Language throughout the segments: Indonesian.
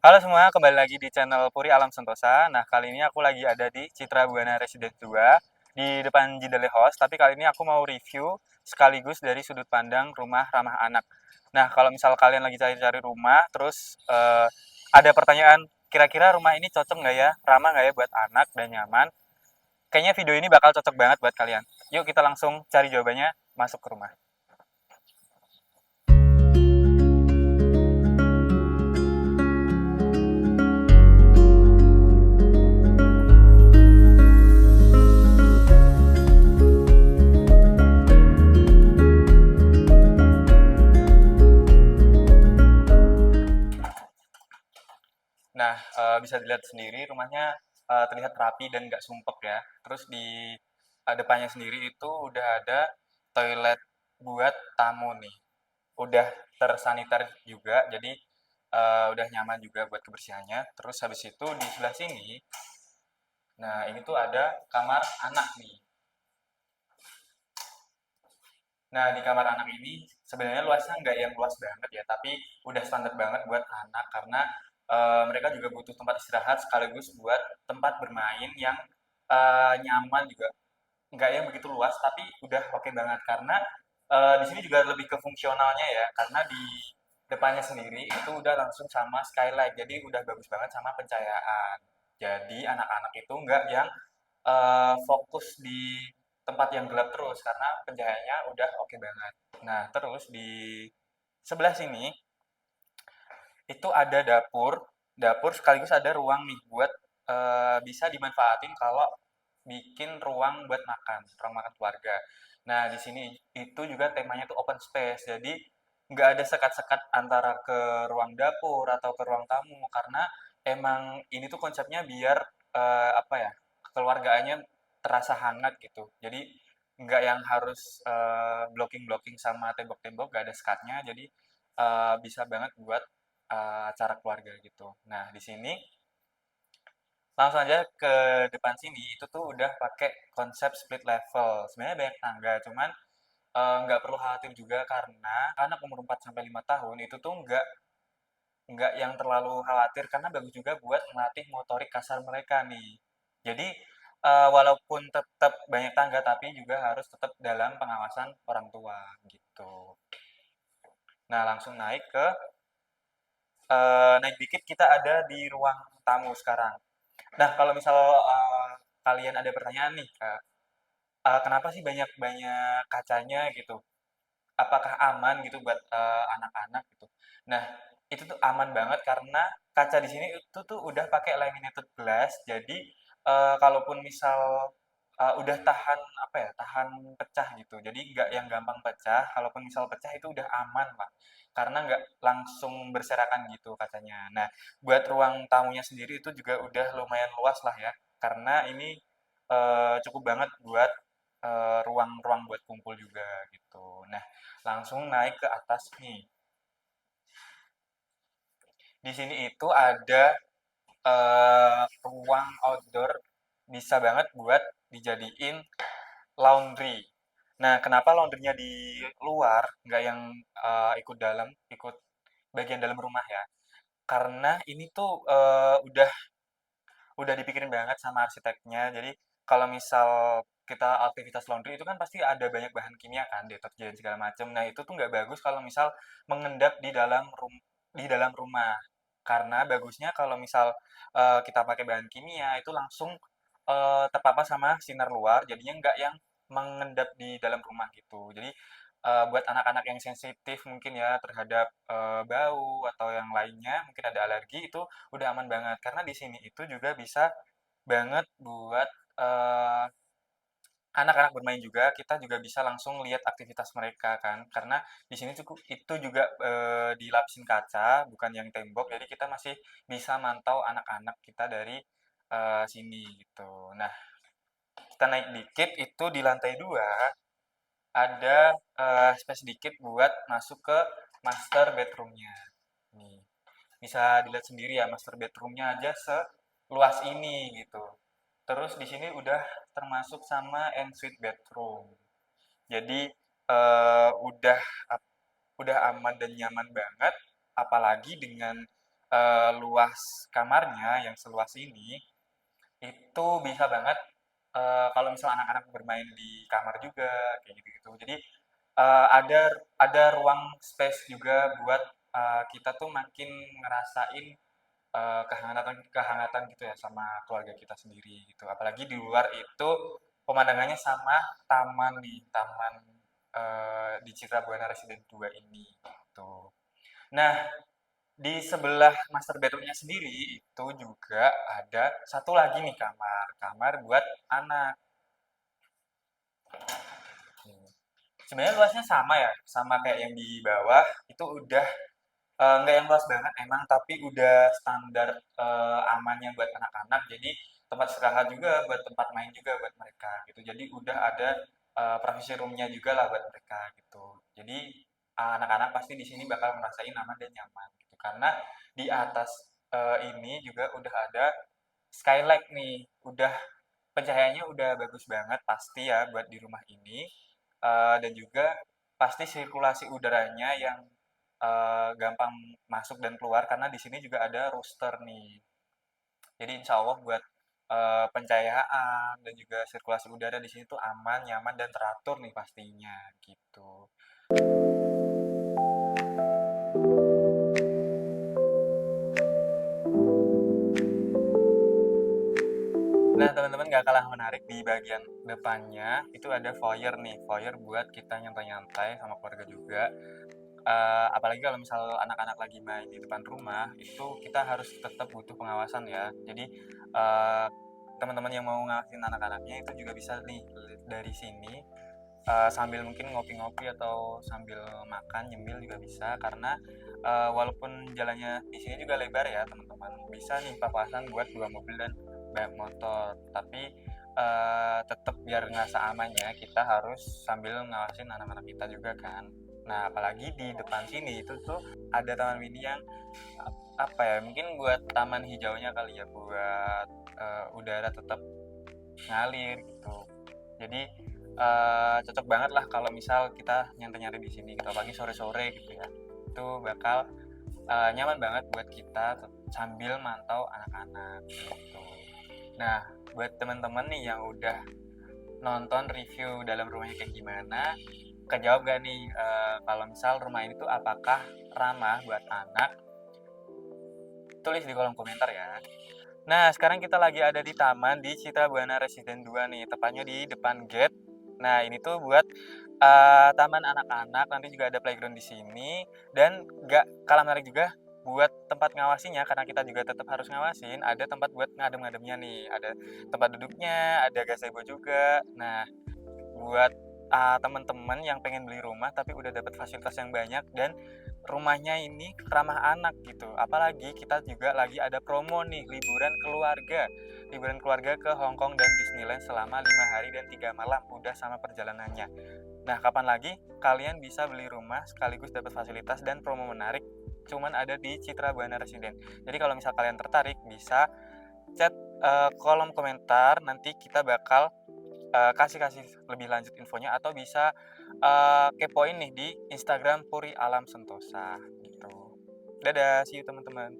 Halo semua, kembali lagi di channel Puri Alam Sentosa. Nah, kali ini aku lagi ada di Citra Buana Residence 2 di depan Jidale House, tapi kali ini aku mau review sekaligus dari sudut pandang rumah ramah anak. Nah, kalau misal kalian lagi cari-cari rumah, terus ada pertanyaan, kira-kira rumah ini cocok nggak ya, ramah nggak ya buat anak dan nyaman? Kayaknya video ini bakal cocok banget buat kalian. Yuk kita langsung cari jawabannya, masuk ke rumah. Nah, bisa dilihat sendiri rumahnya terlihat rapi dan nggak sumpek ya. Terus di depannya sendiri itu udah ada toilet buat tamu nih. Udah tersaniter juga, jadi udah nyaman juga buat kebersihannya. Terus habis itu di sebelah sini, nah ini tuh ada kamar anak nih. Nah, di kamar anak ini sebenarnya luasnya nggak yang luas banget ya, tapi udah standar banget buat anak karena mereka juga butuh tempat istirahat sekaligus buat tempat bermain yang nyaman juga. Nggak yang begitu luas, tapi udah oke banget karena di sini juga lebih ke fungsionalnya ya, karena di depannya sendiri itu udah langsung sama skylight, jadi udah bagus banget sama pencahayaan. Jadi anak-anak itu nggak yang fokus di tempat yang gelap terus karena pencahayaannya udah oke banget. Nah, terus di sebelah sini itu ada dapur, dapur sekaligus ada ruang nih buat bisa dimanfaatin kalau bikin ruang buat makan, ruang makan keluarga. Nah, di sini itu juga temanya tuh open space, jadi nggak ada sekat-sekat antara ke ruang dapur atau ke ruang tamu karena emang ini tuh konsepnya biar apa ya, kekeluargaannya terasa hangat gitu. Jadi nggak yang harus blocking-blocking sama tembok-tembok, nggak ada sekatnya, jadi bisa banget buat acara keluarga gitu. Nah, di sini langsung aja ke depan sini itu tuh udah pakai konsep split level. Sebenarnya banyak tangga, cuman nggak perlu khawatir juga karena anak umur 4 sampai 5 tahun itu tuh nggak yang terlalu khawatir karena bagus juga buat melatih motorik kasar mereka nih. Jadi walaupun tetap banyak tangga tapi juga harus tetap dalam pengawasan orang tua gitu. Nah, langsung naik dikit kita ada di ruang tamu sekarang. Nah, kalau misal kalian ada pertanyaan nih, kenapa sih banyak-banyak kacanya gitu? Apakah aman gitu buat anak-anak gitu? Nah, itu tuh aman banget karena kaca di sini itu tuh udah pakai laminated glass, jadi kalaupun misal udah tahan apa ya, tahan pecah gitu. Jadi nggak yang gampang pecah. Kalaupun misal pecah itu udah aman lah, karena nggak langsung berserakan gitu kacanya. Nah, buat ruang tamunya sendiri itu juga udah lumayan luas lah ya, karena ini cukup banget buat ruang-ruang buat kumpul juga gitu. Nah, langsung naik ke atas nih. Di sini itu ada ruang outdoor bisa banget buat dijadiin laundry. Nah, kenapa laundrynya di luar, nggak yang ikut dalam, ikut bagian dalam rumah ya? Karena ini tuh udah dipikirin banget sama arsiteknya. Jadi kalau misal kita aktivitas laundry itu kan pasti ada banyak bahan kimia kan, deterjen segala macam. Nah, itu tuh nggak bagus kalau misal mengendap di dalam rumah. Karena bagusnya kalau misal kita pakai bahan kimia itu langsung terpapar sama sinar luar, jadinya nggak yang mengendap di dalam rumah gitu. Jadi buat anak-anak yang sensitif mungkin ya terhadap bau atau yang lainnya, mungkin ada alergi itu udah aman banget. Karena di sini itu juga bisa banget buat eh, anak-anak bermain juga. Kita juga bisa langsung lihat aktivitas mereka kan. Karena di sini cukup itu juga dilapisin kaca, bukan yang tembok. Jadi kita masih bisa mantau anak-anak kita dari sini gitu. Nah, kita naik dikit itu di lantai 2 ada space dikit buat masuk ke master bedroomnya. Nih, bisa dilihat sendiri ya master bedroomnya aja seluas ini gitu. Terus di sini udah termasuk sama ensuite bedroom. Jadi udah aman dan nyaman banget, apalagi dengan luas kamarnya yang seluas ini, itu bisa banget, kalau misal anak-anak bermain di kamar juga, kayak gitu-gitu. Jadi, ada ruang space juga buat, kita tuh makin ngerasain, kehangatan kehangatan gitu ya sama keluarga kita sendiri gitu. Apalagi di luar itu pemandangannya sama taman nih, taman, di Citra Buana Residen 2 ini, gitu. Nah, di sebelah master bedroom-nya sendiri itu juga ada satu lagi nih kamar, kamar buat anak. Sebenarnya luasnya sama ya, sama kayak yang di bawah, itu udah nggak yang luas banget emang, tapi udah standar amannya buat anak-anak. Jadi tempat istirahat juga, buat tempat main juga buat mereka gitu. Jadi udah ada privacy room-nya juga lah buat mereka gitu. Jadi anak-anak pasti di sini bakal merasain aman dan nyaman gitu. Karena di atas ini juga udah ada skylight nih, udah pencahayaannya udah bagus banget pasti ya buat di rumah ini. Dan juga pasti sirkulasi udaranya yang gampang masuk dan keluar karena di sini juga ada rooster nih. Jadi insya Allah buat pencahayaan dan juga sirkulasi udara di sini tuh aman, nyaman dan teratur nih pastinya gitu. Nah, teman-teman gak kalah menarik di bagian depannya itu ada foyer nih, foyer buat kita nyantai-nyantai sama keluarga juga. Apalagi kalau misal anak-anak lagi main di depan rumah, itu kita harus tetap butuh pengawasan ya. Jadi teman-teman yang mau ngawasin anak-anaknya itu juga bisa nih dari sini sambil mungkin ngopi-ngopi atau sambil makan nyemil juga bisa karena walaupun jalannya di sini juga lebar ya teman-teman, bisa nih papasan buat 2 mobil dan banyak motor, tapi tetap biar ngerasa amannya kita harus sambil ngawasin anak-anak kita juga kan. Nah, apalagi di depan sini itu tuh ada taman mini yang apa ya, mungkin buat taman hijaunya kali ya, buat udara tetap ngalir gitu. Jadi cocok banget lah kalau misal kita nyantai-nyantai di sini gitu, apalagi sore-sore gitu ya. Itu bakal nyaman banget buat kita sambil mantau anak-anak gitu. Nah, buat teman-teman nih yang udah nonton review dalam rumahnya kayak gimana, kejawab gak nih kalau misal rumah ini tuh apakah ramah buat anak? Tulis di kolom komentar ya. Nah, sekarang kita lagi ada di taman di Citra Buana Residen 2 nih, tepatnya di depan gate. Nah, ini tuh buat taman anak-anak, nanti juga ada playground di sini dan gak kalah menarik juga buat tempat ngawasinya karena kita juga tetap harus ngawasin, ada tempat buat ngadem-ngademnya nih, ada tempat duduknya, ada gazebo juga. Nah, buat teman-teman yang pengen beli rumah tapi udah dapat fasilitas yang banyak dan rumahnya ini ramah anak gitu. Apalagi kita juga lagi ada promo nih, liburan keluarga ke Hong Kong dan Disneyland selama 5 hari dan 3 malam udah sama perjalanannya. Nah, kapan lagi kalian bisa beli rumah sekaligus dapat fasilitas dan promo menarik cuman ada di Citra Buana Residen. Jadi kalau misal kalian tertarik bisa chat kolom komentar, nanti kita bakal kasih lebih lanjut infonya atau bisa kepoin nih di Instagram Puri Alam Sentosa gitu. Dadah, see you teman-teman.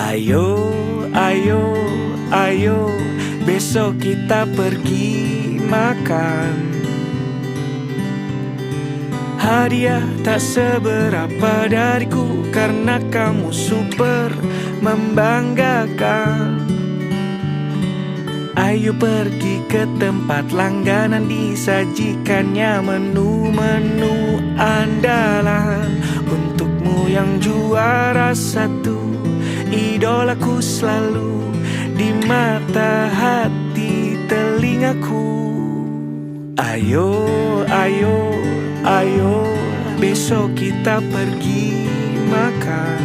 Ayo, ayo, ayo, besok kita pergi makan. Hadiah tak seberapa dariku karena kamu super membanggakan. Ayo pergi ke tempat langganan, disajikannya menu-menu andalan. Untukmu yang juara satu, idolaku selalu di mata hati telingaku. Ayo, ayo, ayo, besok kita pergi makan.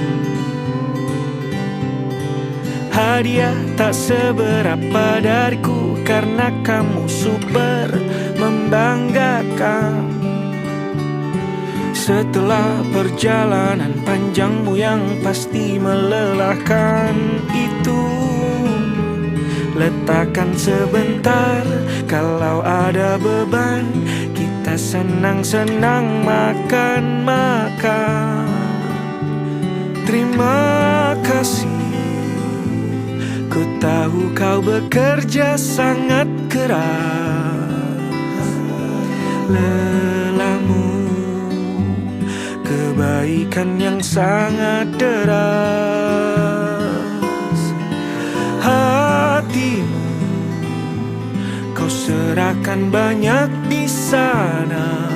Hadiah tak seberapa dariku karena kamu super membanggakan. Setelah perjalanan panjangmu yang pasti melelahkan itu, letih katakan sebentar. Kalau ada beban, kita senang-senang makan-makan. Terima kasih, ku tahu kau bekerja sangat keras. Lelahmu, kebaikan yang sangat deras. Hatimu kau serahkan banyak di sana,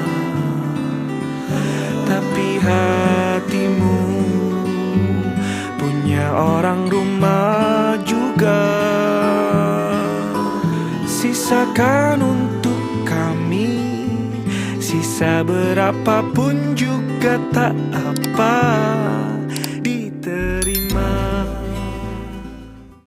tapi hatimu punya orang rumah juga. Sisakan untuk kami, sisa berapapun juga tak apa.